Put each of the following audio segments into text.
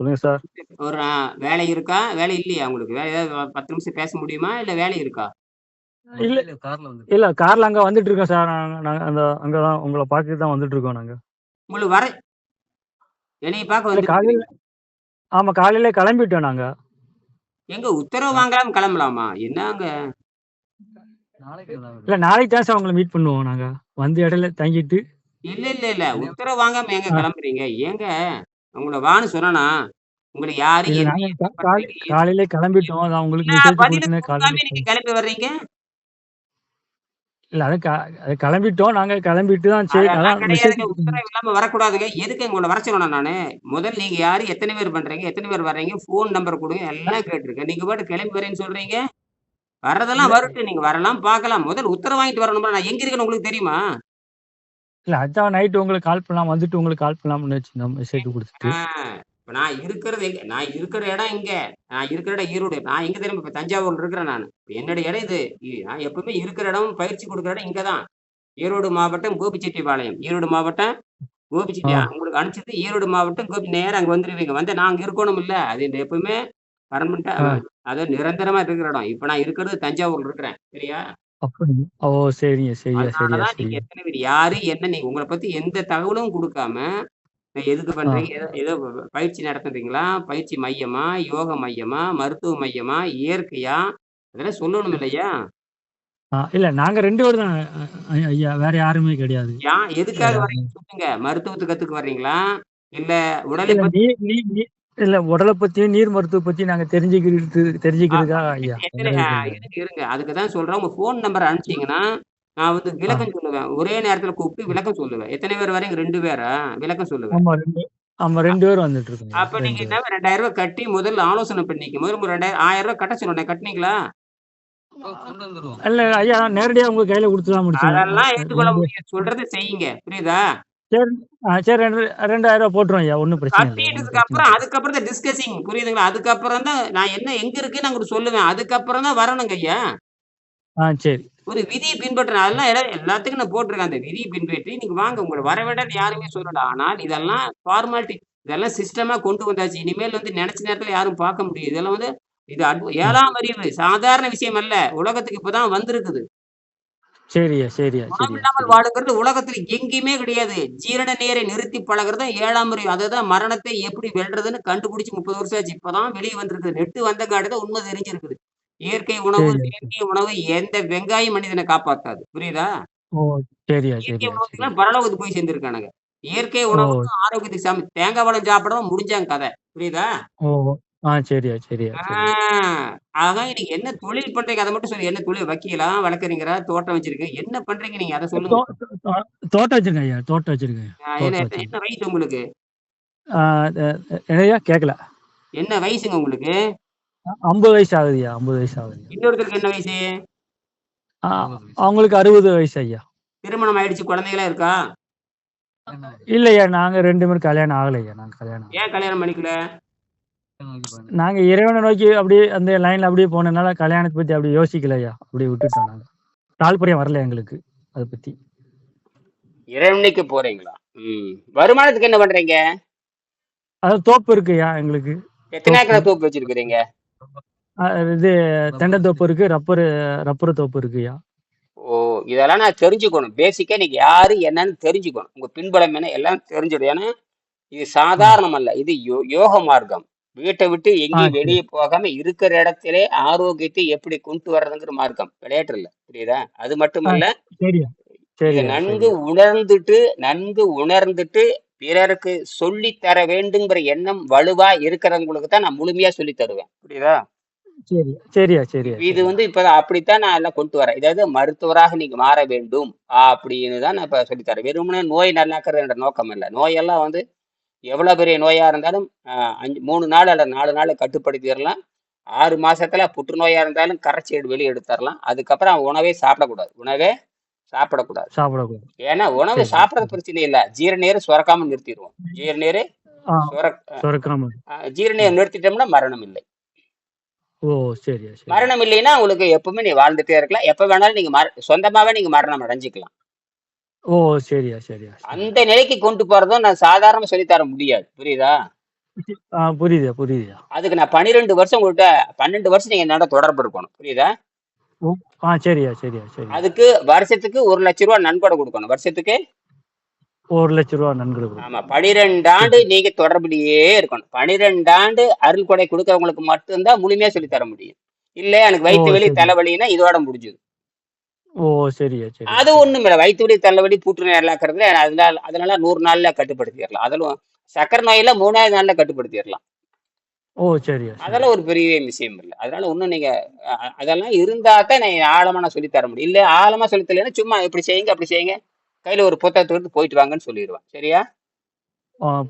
சொல்லுங்க சார். ஒரு வேலை இருக்கா? வேலை இல்லையா உங்களுக்கு? வேற ஏதாவது 10 நிமிஷம் பேச முடியுமா? இல்ல வேலை இருக்கா? இல்ல இல்ல கார்ல அங்க வந்துட்டு இருக்கோம் சார். நாங்க நாங்க அந்த அங்க தான் உங்கள பார்த்துட்டு தான் வந்துட்டு இருக்கோம் நாங்க. உங்களுக்கு என்னைய பார்க்க இல்ல காலையில வந்திருக்கிறீங்க. ஆமா காலையிலே கிளம்பிட்டோம் நாங்க. எங்க உத்தரவு வாங்கலாம கிளம்பலாமா? என்னங்க? இல்ல நாளைக்கு தான் சார் உங்கள மீட் பண்ணுவோம் நாங்க. வந்து இடையில தங்கிட்டு இல்ல. உத்தரவு வாங்காம எங்க ஆ கிளம்புறீங்க? ஏங்க உங்கள வான்னு சொன்னனா? உங்கள யாரு இல்ல என்ன நாங்க என்ன பண்றீங்க? காலையிலே கிளம்பிட்டோம். நான் உங்களுக்கு எல்லா மெசேஜ் பதிலும் குடுத்தேனே காலையில குடுக்காமயே நீங்க கிளம்பி வர்றீங்க? இல்ல அது கிளம்பிட்டோம். நாங்க கிளம்பிட்டு தான் சரி அதெல்லாம் அதான் மெசேஜ் கிடையாதுங்க. குடுத்தேன். உத்தரவு இல்லாம வரக்கூடாதுங்க. எதுக்கு உங்கள வர சொன்னேன் நானு? முதல் நீங்க யாரு? எத்தன பேர் பண்றீங்க? எத்தன பேர் வர்றீங்க? ஃபோன் நம்பர் குடுங்க. எல்லாம் கேட்டுருக்கேன். நீங்க பாட்டுக்கு கிளம்பி வரேன்னு சொல்றீங்க. வர்றதெல்லாம் இல்ல வரட்டும். நீங்க வரலாம், பார்க்கலாம். முதல் உத்தரவு வாங்கிட்டு வரணும்ல. நான் எங்க இருக்கேன்னு உங்களுக்கு தெரியுமா? இல்ல அதான் நைட் உங்களுக்கு கால் பண்ணலாம். வந்துட்டு உங்களுக்கு கால் பண்ணலாம்னு வச்சிருந்தோம் மெசேஜ் குடுத்துட்டு. ஆ இப்ப நான் இருக்கிறது எங்க? நான் இருக்கிற இடம் இங்க. நான் இருக்கிற இடம் ஈரோடு. நான் எங்க தெரியுமா? இப்ப தஞ்சாவூர்ல இருக்கிறேன் நானு. என்னுடைய இடம் இது. நான் எப்பவுமே இருக்கிற இடம், பயிற்சி குடுக்குற இடம் இங்க தான். ஈரோடு மாவட்டம் கோபிச்செட்டிப்பாளையம். ஈரோடு மாவட்டம் ஆ. உங்களுக்கு அனுப்பிச்சது ஈரோடு மாவட்டம் நேரா அங்க வந்துருவீங்க. வந்து நான் அங்க இருக்கணும்ல. அது இந்த எப்பவுமே பர்மனன்ட்டா ஆ. அதாவது நிரந்தரமா இருக்கிற இடம். இப்ப நான் இருக்கிறது தஞ்சாவூர்ல இருக்கிறேன். சரியா? அப்படிங்க. ஓ! சரிங்க, சரியா, அதனால சரியா, தான் நீங்க சரியா. எத்தன பேர் யாரு, என்ன நீங்க உங்கள பத்தி எந்த தகவலும் குடுக்காம, எதுக்கு ஆ. பண்றீங்க? ஏதோ ஏதோ பயிற்சி நடத்துறீங்களா? பயிற்சி மையமா? யோக மையமா? மருத்துவ மையமா? இயற்கையா? அதெல்லாம் சொல்லணும் இல்லையா? இல்ல நாங்க 2 பேர் தான் ஐயா. வேற யாருமே கிடையாது. வேற எதுக்காக யாருமே வர்றீங்கன்னு சொல்லுங்க. மருத்துவத்த கத்துக்க வர்றீங்களா? இல்ல உடலை இல்ல பத்தி நீ நீ நீ இல்ல உடல பத்தியும், நீர் மருத்துவ பத்தி நாங்க தெரிஞ்சுக்கிறதுக்காக ஐயா. எத்தனை கிடையாது. இருங்க. அதுக்கு தான் சொல்றேன். உங்க ஃபோன் நம்பர் அனுப்பிச்சீங்கன்னா, நான் வந்து ஆ. விளக்கம் சொல்லுவேன். ஒரே நேரத்தில கூப்பிட்டு விளக்கம் சொல்லுவேன். எத்தன பேர் வர்றீங்க? 2 பேரா? விளக்கம் சொல்லுவேன். ஆமா 2 ஆமா 2 பேர் வந்துட்டு இருக்கோம் ஐயா. அப்ப நீங்க 2 என்ன பேர். ரூ. 2000 கட்டி முதல்ல ஆலோசனை பண்ணிக்க. முதல்ல ஒரு 2000 ரூ. 1000 கட்ட சொன்னேனே கட்டுனீங்களா? இல்ல ஐயா நேரடியா உங்க கையில குடுத்து தான் முடிச்சேன். அதெல்லாம் ஏத்துக்கொள்ள நேரடியா முடியாது. சொல்றத செய்யுங்க. புரியுதா? சரி சரி 2000 போட்டுருவோம் ஐயா. ஒண்ணும் பிரச்சனை இல்ல. ஒண்ணும் கட்டிட்டதுக்கு பிரச்சனை அப்புறம் இல்ல. அதுக்கப்புறம் தான் டிஸ்கசிங் புரியுதுங்களா? அதுக்கப்புறம் தான் நான் எங்க இருக்கேன்னு அங்கிட்டு சொல்லுவேன். அதுக்கப்புறம் தான் வரணுங்க ஐயா! சரி. ஒரு விதிய பின்பற்றணும். அதெல்லாம் எல்லாத்துக்கும் நான் போட்டுருக்கேன். அந்த விதிய பின்பற்றி நீங்க வாங்க. உங்கள வர வேண்டாம்ன்னு யாருமே சொல்லல. ஆனால் இதெல்லாம் ஃபார்மாலிட்டி. இதெல்லாம் சிஸ்டமா கொண்டு வந்தாச்சு. இனிமேல் வந்து நெனச்ச நேரத்துல யாரும் பார்க்க முடியாது. இதெல்லாம் வந்து இது 7ஆம் அறிவு. சாதாரண விஷயம் அல்ல. உலகத்துக்கு இப்ப தான் வந்திருக்குது. சரிய்யா, சரிய்யா, சரிய்யா, குணமில்லாமல் சரிய்யா. வாழுங்கிறது உலகத்துல எங்கேயுமே கிடையாது. ஜீரண நீரை நிறுத்தி பழகுறது தான் 7ஆம் அறிவு. அதுதான் மரணத்தை எப்படி வெல்றதுன்னு கண்டுபிடிச்சு 30 வருஷம் ஆச்சு. இப்பதான் வெளிய வந்திருக்குது. நெட்டு வந்தங்காட்டி தான் உண்மை தெரிஞ்சிருக்குது. இயற்கை உணவு, சரிய்யா. செயற்கை உணவு எந்த வெங்காயம் மனிதன காப்பாத்தாது. புரியுதா? ஓ! சரிய்யா, இயற்கை சரிய்யா, சரிய்யா. உணவுக்குலாம் பரலோகத்துக்கு போய் சேர்ந்திருக்கானுங்க. இயற்கை ஓ! உணவுக்கும் ஆரோக்கியத்துக்கு தேங்காய் பழம் சாப்பிடவும் முடிஞ்சாங்க கதை. புரியுதா? ஓ! சரிய்யா, சரிய்யா, சரிய்யா. ஆ ஆக நீங்க என்ன தொழில் பண்றீங்க? அத மட்டும் சொல்லுங்க. என்ன தொழில்? வக்கீலா? வழக்கறிஞரா? தோட்டம் வச்சிருக்கீங்க. என்ன பண்றீங்க நீங்க? அத தோ சொல்லுங்க. தோ தோட்டம் வச்சிருக்கேன் ஐயா. தோட்டம் வச்சிருக்கேன். என்ன தோட்டம் என்ன வச்சிருக்கேன். என்ன வயசு உங்களுக்கு? ஆ அ என்னய்யா கேட்கல. என்ன வயசுங்க உங்களுக்கு? 50 வயசு ஆகுதுய்யா. 50 வயசு ஆகுதுய்யா. இன்னொருத்தருக்கு என்ன வயசு? ஆ அவங்களுக்கு 60 வயசு ஐயா. திருமணம் ஆயிடுச்சு. குழந்தைகள்லாம் இருக்கா? இல்லய்யா நாங்க 2 பேரும் கல்யாணம் ஆகலைய்யா. நாங்க கல்யாணம் ஆகல. ஏன் கல்யாணம் பண்ணிக்கல? நாங்க இறைவன நோக்கி அப்படியே அந்த லைன்ல அப்படியே போனனால கல்யாணத்த பத்தி அப்படியே யோசிக்கலைய்யா. அப்படியே விட்டுட்டோம் நாங்க. தாழ்பரியம் வரல எங்களுக்கு. அத பத்தி. இறைவனுக்கு போறீங்களா? ம். வருமானத்துக்கு என்ன பண்றீங்க? அது தோப்பு இருக்குய்யா எங்களுக்கு. எத்தனை தோப்பு. ஏக்கரா தோப்பு வச்சிருக்கிறீங்க? அ இது தென்னந்தோப்பு இருக்கு. ரப்பர் தோப்பு இருக்குய்யா. ஓ! இதெல்லாம் நான் தெரிஞ்சுக்கணும். பேசிக்கா நீங்க யாரு என்னன்னு தெரிஞ்சுக்கணும். உங்க பின்புலம் என்ன எல்லாம் தெரிஞ்சிடும். ஏன்னா, இது ஆ. சாதாரணம் அல்ல. இது யோக மார்க்கம். வீட்ட விட்டு எங்கேயும் சரி. வெளிய போகாம இருக்கிற இடத்திலே ஆரோக்கியத்தை எப்படி கொண்டு வர்றதுங்கிற மார்க்கம். விளையாட்டு இல்ல. புரியுதா? அது ஆ மட்டுமல்ல, சரிய்யா. இத சரிய்யா, நன்கு சரிய்யா. உணர்ந்துட்டு பிறருக்கு சொல்லி தர வேண்டுங்கிற எண்ணம் வலுவா இருக்கிறவங்களுக்கு தான் நான் முழுமையா சொல்லி தருவேன். புரியுதா? சரிய்யா. சரிய்யா, சரிய்யா, இது சரிய்யா. வந்து இப்ப அப்படித்தான் நான் எல்லாம் கொண்டு வரேன். இதாவது மருத்துவராக நீங்க மாற வேண்டும் அப்படின்னு தான் நான் இப்ப சொல்லி தரேன். வெறுமனே நோய் நல்லாக்குறது என்ற நோக்கம் இல்ல. நோயெல்லாம் வந்து எவ்வளவு பெரிய நோயா இருந்தாலும் 3 நாள் அல்லது 4 நாள்ல கட்டுப்படுத்திடலாம். 6 மாசத்துல புற்றுநோயா இருந்தாலும் கரைச்சி வெளிய எடுத்தரலாம். அதுக்கப்புறம் அவன் உணவே சாப்பிடக்கூடாது. சாப்பிடக்கூடாது. ஏன்னா உணவு சரிய்யா, சாப்பிடுறது சரி. பிரச்சனை இல்ல. ஜீரநீரை சுரக்காம நிறுத்திருவோம். ஜீரநீரு ஆ சுரக் சுரக்காம. ஜீரநீரை ம். நிறுத்திட்டோம்னா மரணம் இல்லை. ஓ! சரிய்யா, சரிய்யா. மரணம் இல்லைன்னா உங்களுக்கு எப்பவுமே நீ வாழ்ந்துட்டே இருக்கலாம். எப்ப வேணாலும் நீங்க சொந்தமாவே நீங்க மரணம் அடைஞ்சுக்கலாம். ஓ! சரிய்யா, சரிய்யா, சரிய்யா. அந்த நிலைக்கு கொண்டு போறதும் நான் சாதாரணமா சொல்லி தர முடியாது. புரியுதா? புரியுது புரியுதுயா. அதுக்கு நான் 12 வருஷம் உங்கள்கிட்ட 12 வருஷம் நீங்க என்னோட தொடர்பு இருக்கணும். புரியுதா? ஓ, சரியா சரியா சரியா. அதுக்கு வருஷத்துக்கு 1 லட்சம் ரூபாய் நன்கொடை கொடுக்கணும். வருஷத்துக்கு 1 லட்சம் ரூபா நன்கொடை ஆமா கொடுக்கணும். 12 சரி ஆண்டு நீங்க தொடர்புலயே இருக்கணும். 12 ஆண்டு அருள் கொடை கொடுக்கறவங்களுக்கு மட்டும்தான் முழுமையா சொல்லி தர முடியும். இல்ல எனக்கு ஓ வயிற்று வலி சரி. தலைவலின்னா இதோட முடிஞ்சுது. ஓ சரியா சரியா அது சரி. ஒண்ணும் இல்ல. வயிற்று வலி தலைவலி புற்றுநோய் இல்லாக்கிறதுல அதனால 100 நாள்ல கட்டுப்படுத்திடலாம். அதிலும் சக்கரை நோயில 3வது நாள்ல கட்டுப்படுத்திடலாம். ஓ சரியா சரியா. அதெல்லாம் ஒரு பெரிய விஷயம் இல்ல. அதனால ஒண்ணும் நீங்க அதெல்லாம் இருந்தா தான் நான் ஆழமா நான் சொல்லி தர முடியும். இல்ல ஆழமா சொல்லி தரலைன்னா சும்மா இப்படி செய்யுங்க அப்படி செய்யுங்க கையில ஒரு புத்தகத்தை எடுத்து போயிட்டு வாங்கன்னு சொல்லிடுவேன். சரியா?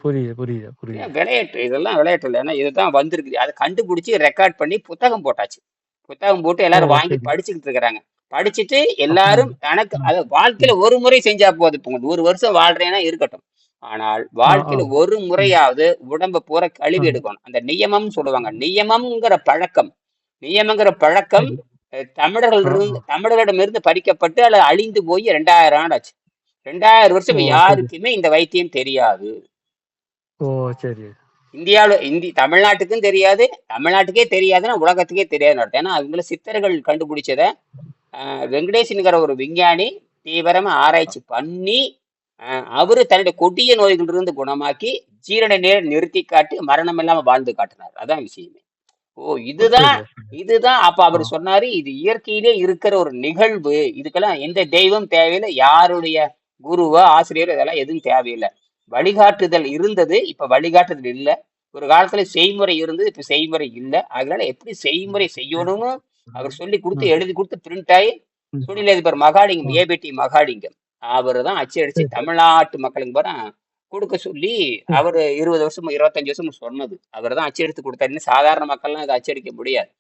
புரியுது புரியுது புரியுது. விளையாட்டு இதெல்லாம் விளையாட்டு இல்லை. ஏன்னா இதுதான் வந்திருக்குது. அதை கண்டுபிடிச்சி ரெக்கார்ட் பண்ணி புத்தகம் போட்டாச்சு. புத்தகம் போட்டு ஓ எல்லாரும் வாங்கி சரி. படிச்சுக்கிட்டு இருக்கிறாங்க. படிச்சுட்டு அப்ப எல்லாரும் தனக்கு அது வாழ்க்கையில ஒரு முறை செஞ்சா போதும். இப்போ 100 வருஷம் வாழ்றேன்னா இருக்கட்டும். ஆனால் ஆ ஆ வாழ்க்கையில ஒரு ம், முறையாவது உடம்ப பூரா ஆ, கழுவி எடுக்கணும். அந்த நியமம் சொல்லுவாங்க. நியமங்கிற பழக்கம் சரி. ஆ ஆ. தமிழர்களிடமிருந்து பறிக்கப்பட்டு அல்லது அழிந்து போய் 2000 ஆண்டு ஆச்சு. 2000 வருஷம் ஓ இப்ப சரி. யாருக்குமே இந்த வைத்தியம் தெரியாது. ஓ சரி. தமிழ்நாட்டுக்கும் தெரியாது. தமிழ்நாட்டுக்கே தெரியாதுன்னா உலகத்துக்கே தெரியாதுன்னு அர்த்தம். ஏன்னா அவங்கள சித்தர்கள் கண்டுபிடிச்சத வெங்கடேசன்கிற ஒரு விஞ்ஞானி தீவிரமா ஆராய்ச்சி பண்ணி அவரு தன்னுடைய கொடிய நோய்களிலிருந்து குணமாக்கி ஜீரண நீரை நிறுத்தி காட்டி மரணம் இல்லாம வாழ்ந்து காட்டினார். அதான் விஷயமே. ஓ இதுதான் சரியா சரி. இதுதான் அப்ப ஆ அவர் சொன்னாரு, இது இயற்கையிலே இருக்கிற ஒரு நிகழ்வு. இதுக்கெல்லாம் எந்த தெய்வம் தேவையில்லை, யாருடைய குருவோ ஆசிரியரோ இதெல்லாம் எதுவும் தேவையில்லை. வழிகாட்டுதல் இருந்தது, இப்ப வழிகாட்டுதல் இல்ல. ஒரு காலத்துல செய்முறை இருந்தது, இப்ப செய்முறை இல்ல. அதனால எப்படி செய்முறை செய்யணும்னு அவர் சொல்லி கொடுத்து ம், எழுதி கொடுத்து பிரிண்ட் ஆகி ம், தொழிலதிபர் மகாலிங்கம், ம். ஏபிடி மகாலிங்கம் அவரு தான் அச்சடிச்சு சரி சரி. தமிழ்நாட்டு மக்களுக்கு பூரா கொடுக்க சொல்லி ம். அவரு 20 வருஷமும் 25 வருஷமும் சொன்னது. அவர் தான் அச்சடித்து கொடுத்தாரு. இன்னும் சாதாரண மக்கள்லாம் இதை அச்சடிக்க முடியாது.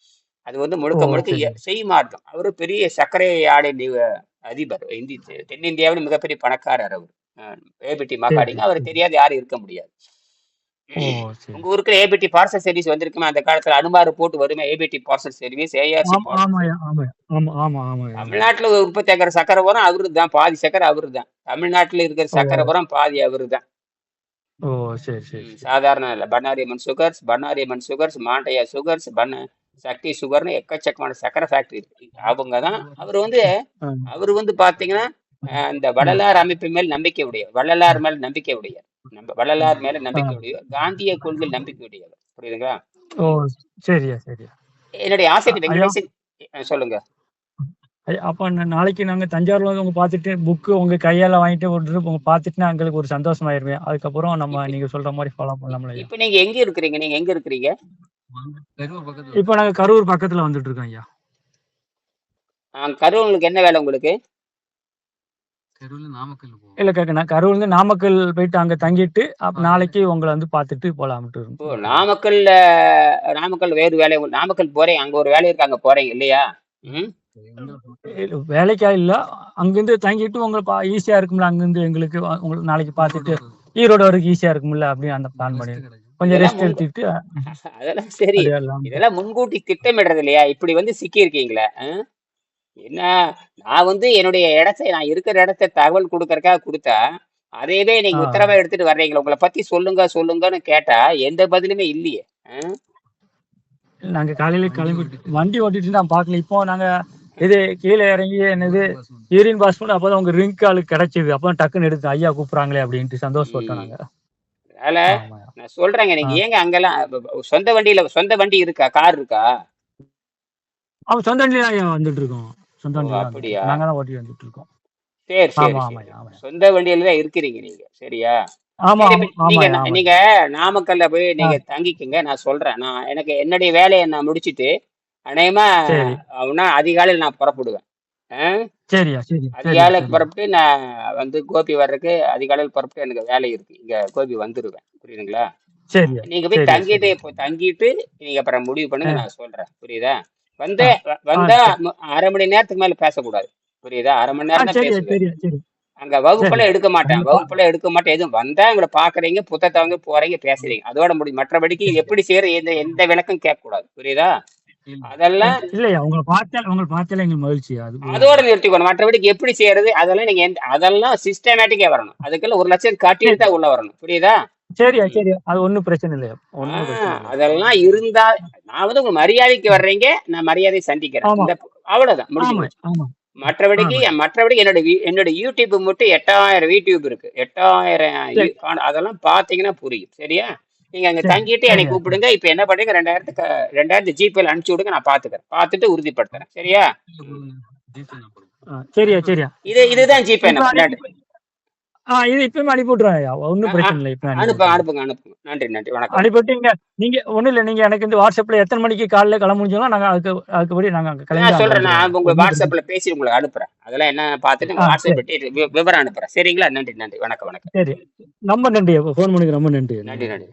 அது வந்து ஓ முழுக்க முழுக்க சரி. செய்மார்க்கம். அவரு பெரிய சர்க்கரை ஆலை அதிபர். தென்னிந்தியாவில் மிகப்பெரிய பணக்காரர் அவர். ஏபிடி சரி மகாலிங்க சரி அவர் சரி. தெரியாது யாரும் இருக்க முடியாது. ஓ சரி. உங்க ஊருக்கு ஏபிடி பார்சல் சர்வீஸ் வந்திருக்குமே அந்த காலத்துல அனுமாரு போட்டு வருமே ஏபிடி பார்சல் சர்வீஸ், ஏஆர்சி ஆமா பார்சல் ஆமாய்யா சர்வீஸ். ஆமாய்யா. ஆமா ஆமா ஆமாய்யா ஆமாய்யா. தமிழ்நாட்டுல உற்பத்தி ஆகிற சக்கரை பூரம் அவரு தான். பாதி சக்கரை அவரு தான். தமிழ்நாட்டுல இருக்கிற ஓ சக்கரை பூரம் பாதி அவரு தான். ஓ சரி சரி சரி. சாதாரண இல்ல. பண்ணாரி அம்மன் சுகர்ஸ், மாண்டையா சுகர்ஸ், சக்தி சுகர்னு எக்கச்சக்கமான சக்கரை ஃபேக்டரி இருக்கு. அவங்க தான் ஆ, அவரு வந்து பாத்தீங்கன்னா இந்த ம், வள்ளலார் அமைப்பு மேல் நம்பிக்கை உடையவர். வள்ளலார் மேல நம்பிக்கை உடையவர். வள்ளலார் மேல ஆ. நம்பிக்கை உடையவர். காந்திய கொள்கை நம்பிக்கை உடையவர். புரியுதுங்களா? ஓ சரியா சரியா. என்னுடைய ஆசிரியர் ஐயா வெங்கடேசன். சொல்லுங்க. ஐயா, அப்ப நாளைக்கு நாங்க தஞ்சாவூர்ல வந்து உங்க பார்த்துட்டு புக்கு உங்க கையால வாங்கிட்டு ஒரு ட்ரிப் உங்க பார்த்துட்டுனா எங்களுக்கு ஒரு சந்தோஷமாயிருமே. அதுக்கப்புறம் நம்ம இப்ப நீங்க சொல்ற மாதிரி ஃபாலோ பண்ணலாம்ல ஐயா. இப்ப நீங்க எங்க இருக்கிறீங்க? நீங்க எங்க இருக்கிறீங்க? இப்போ நாங்க கரூர் பக்கத்துல வந்துட்டு இருக்கோம் ஐயா. கரூருக்கு என்ன வேலை உங்களுக்கு? இல்ல நான் கரூர்ல இருந்து நாமக்கல் போயிட்டு அங்க தங்கிட்டு நாளைக்கு உங்களை வந்து பார்த்துட்டு போலாம்ட்டு ஓ இருக்கோம். நாமக்கல் வேறு வேலை. நாமக்கல் போறேன். அங்க ஒரு வேலை இருக்கு. அங்க போறீங்க இல்லையா? ம். இல்ல, வேலைக்கா இல்ல, அங்கிருந்து தங்கிட்டு உங்களுக்கு ஈஸியா இருக்கும்ல, அங்கிருந்து எங்களுக்கு உங்களுக்கு நாளைக்கு பார்த்துட்டு ஈரோடு வரைக்கும் ஈஸியா இருக்கும்ல அப்படின்னு அந்த பிளான் பண்ணி கொஞ்சம் இதெல்லாம் ரெஸ்ட் எடுத்துட்டு அதெல்லாம் சரி. அப்படியே எல்லாம். இதெல்லாம் முன்கூட்டி திட்டமிடுறது இல்லையா? இப்படி சிக்கி இருக்கீங்களே. என்ன நான் என்னுடைய இடத்தை நான் இருக்கிற இடத்த தகவல் கொடுக்கறதுக்காக கொடுத்தா அதையவே நீங்க ஆ, உத்தரவா எடுத்துட்டு வர்றீங்களா? உங்களை பத்தி சொல்லுங்கன்னு கேட்டா எந்த பதிலுமே இல்லையே. நாங்க காலையில கிளம்பி வண்டி ஓட்டிட்டு நான் பார்க்கல. இப்போ நாங்க இது கீழே இறங்கி என்னது யூரின் பாஸ் பண்ணி அப்பதான் உங்க ரிங்க் கால் கிடைச்சது. அப்பதான் டக்குன்னு எடுத்து ஐயா கூப்பிடுறாங்களே அப்படின்ட்டு சந்தோஷப்பட்டோம் ம். நாங்க. அதனால ஆமாயா. நான் சொல்றேங்க, நீங்க ஆ. ஏங்க அங்கெல்லாம் சொந்த வண்டி இருக்கா? கார் இருக்கா? அவன் சொந்த வண்டியில ஐயா வந்துட்டு இருக்கோம். சொந்த ஓ வண்டியில தான் வந்துட்டு அப்படியா? இருக்கோம். நாங்க தான் ஓட்டி வந்துட்டு இருக்கோம். சரி சரி ஆமா சரி. ஆமாய்யா ஆமாய்யா. சொந்த வண்டியில தான் இருக்கிறீங்க நீங்க. சரியா? ஆமா சரி, ஆமா நீங்க ஆமாய்யா நீங்க ஆமாய்யா. நாமக்கல்ல போய் ஆ, நீங்க தங்கிக்கங்க. நான் சொல்றேன். நான் எனக்கு என்னுடைய வேலையை நான் முடிச்சிட்டு அநேகமா சரி அதிகாலையில் நான் புறப்படுவேன். ஆ? சரியா சரி சரியா அதிகாலை சரியா. புறப்பட்டு நான் கோபி வர்றதுக்கு அதிகாலையில் புறப்பட்டு எனக்கு வேலை இருக்கு. இங்க கோபி வந்துருவேன். புரியுதுங்களா? சரியா நீங்க போய் சரியா சரியா. தங்கிட்டு நீங்க அப்புறம் முடிவு பண்ணுங்க. ஆ, நான் சொல்றேன். புரியுதா? ஆ, ஆ, வந்தா சரி. 1/2 மணி நேரத்துக்கு மேல பேசக்கூடாது. புரியுதா? 1/2 மணி நேரம் தான் சரியா பேசுவேன். சரியா சரி அங்க சரி. வகுப்பெல்லாம் எடுக்க மாட்டேன். கண்டிப்பா. எதுவும் வந்தா உங்களை பாக்குறீங்க, புத்தகத்தை வாங்க போறீங்க, பேசுறீங்க. அதோட முடியும். மற்றபடிக்கு எப்படி செய்யற எந்த விளக்கம் கேட்க கூடாது. புரியுதா? அதெல்லாம் இல்லையா உங்களை பார்த்தாலே எங்களுக்கு மகிழ்ச்சி அது அதோட நிறுத்திக்கணும். மற்றபடிக்கு எப்படி செய்யறது அதெல்லாம் நீங்க அதெல்லாம் சிஸ்டமேட்டிக்கா வரணும். அதுக்கெல்லாம் 1 லட்சம் காட்டிட்டு தான் உள்ள வரணும். புரியுதா? சரியா ம். சரியா, அது ஒண்ணும் பிரச்சனை இல்லையா, ஒண்ணும் பிரச்சனை இல்லை. அதெல்லாம் இருந்தா நான் வந்து உங்க மரியாதைக்கு வர்றீங்க, நான் மரியாதை சந்திக்கிறேன். ஆமா அவ்வளவுதான் முடிஞ்சு ஆமா போச்சு. ஆமா மற்றபடிக்கு ஆமா மற்றபடி என்னோட யூடியூப் மட்டும் 8000 யூடியூப் இருக்கு. 8000 சரி அதெல்லாம் பார்த்தீங்கன்னா புரியும். சரியா? நீங்க அங்க சரி தங்கிட்டு என்னை சரியா சரி. கூப்பிடுங்க. இப்ப என்ன பண்றீங்க 2000 ஜிபேல அனுப்பிச்சு விடுங்க. நான் பார்த்துக்கிறேன். பார்த்துட்டு உறுதிப்படுத்துறேன். சரியா? ம். சரியா சரியா. இதுதான் ஜிபே இப்ப நம்பர். அனுப்பி இது இப்பயுமே அனுப்பி விட்டுறேன் ஐயா, ஒன்றும் அ பிரச்சனை இல்லை, இப்ப அனுப்பி அனுப்புங்க, விட்டுறேன். அனுப்புங்க, அனுப்புங்க. நன்றி, நன்றி. வணக்கம், வணக்கம். அனுப்பிவிட்டு நீங்க ஒண்ணும் இல்ல, நீங்க எனக்கு இந்த வாட்ஸ்அப்ல எத்தனை மணிக்கு காலைல கிளம்ப முடிஞ்சோம்னா நாங்க அதுக்குபடி நாங்க அங்க கிளம்பி நான் அங்க சொல்றேன். வந்துருவோம் ஐயா, நான் உங்க ஒன்றும் பிரச்சனை. WhatsAppல பேசி உங்களுக்கு அனுப்புறேன். அதெல்லாம் என்ன பார்த்துட்டு உங்க சரி WhatsApp விவரம் அனுப்புறேன். சரிங்களா? நன்றி, நன்றி. வணக்கம், வணக்கம். சரி. ரொம்ப நன்றி, ஃபோன் பண்ணி ரொம்ப நன்றி. நன்றி, நன்றி.